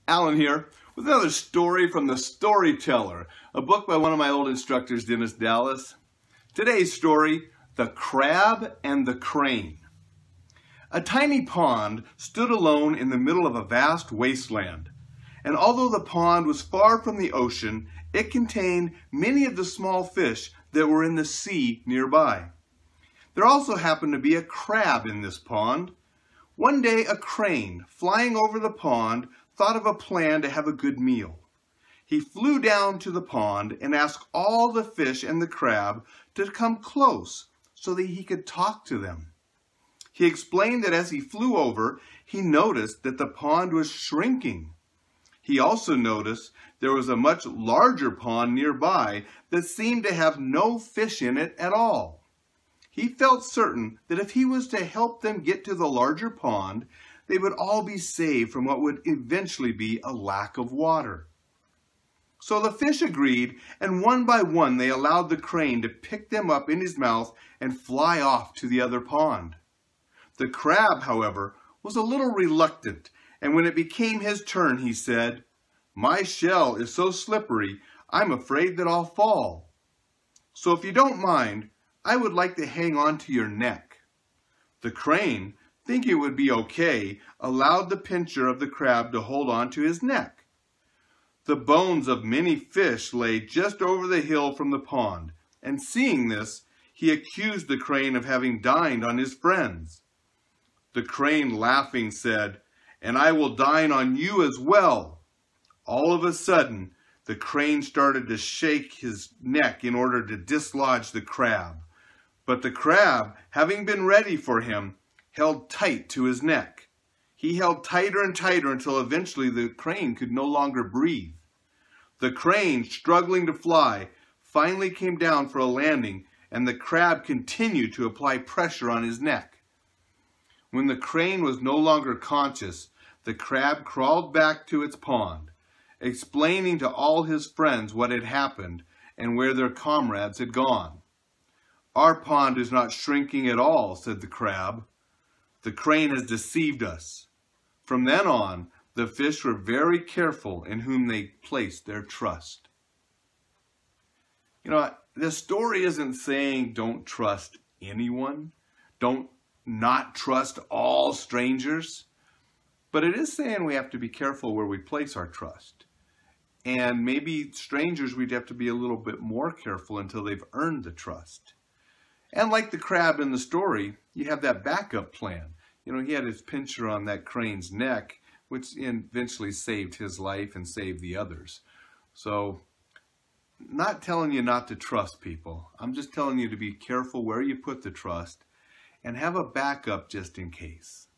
Alan here with another story from The Storyteller, a book by one of my old instructors, Dennis Dallas. Today's story, The Crab and the Crane. A tiny pond stood alone in the middle of a vast wasteland, and although the pond was far from the ocean, it contained many of the small fish that were in the sea nearby. There also happened to be a crab in this pond. One day a crane, flying over the pond, thought of a plan to have a good meal. He flew down to the pond and asked all the fish and the crab to come close so that he could talk to them. He explained that as he flew over, he noticed that the pond was shrinking. He also noticed there was a much larger pond nearby that seemed to have no fish in it at all. He felt certain that if he was to help them get to the larger pond, they would all be saved from what would eventually be a lack of water. So the fish agreed, and one by one they allowed the crane to pick them up in his mouth and fly off to the other pond. The crab, however, was a little reluctant, and when it became his turn, he said, "My shell is so slippery, I'm afraid that I'll fall. So if you don't mind, I would like to hang on to your neck." The crane, thinking it would be okay, allowed the pincher of the crab to hold on to his neck. The bones of many fish lay just over the hill from the pond, and seeing this, he accused the crane of having dined on his friends. The crane, laughing, said, "And I will dine on you as well." All of a sudden, the crane started to shake his neck in order to dislodge the crab. But the crab, having been ready for him, held tight to his neck. He held tighter and tighter until eventually the crane could no longer breathe. The crane, struggling to fly, finally came down for a landing, and the crab continued to apply pressure on his neck. When the crane was no longer conscious, the crab crawled back to its pond, explaining to all his friends what had happened and where their comrades had gone. "Our pond is not shrinking at all," said the crab. "The crane has deceived us." From then on, the fish were very careful in whom they placed their trust. This story isn't saying don't trust anyone, don't not trust all strangers, but it is saying we have to be careful where we place our trust. And maybe strangers, we'd have to be a little bit more careful until they've earned the trust. And like the crab in the story, you have that backup plan. He had his pincher on that crane's neck, which eventually saved his life and saved the others. So, not telling you not to trust people. I'm just telling you to be careful where you put the trust and have a backup just in case.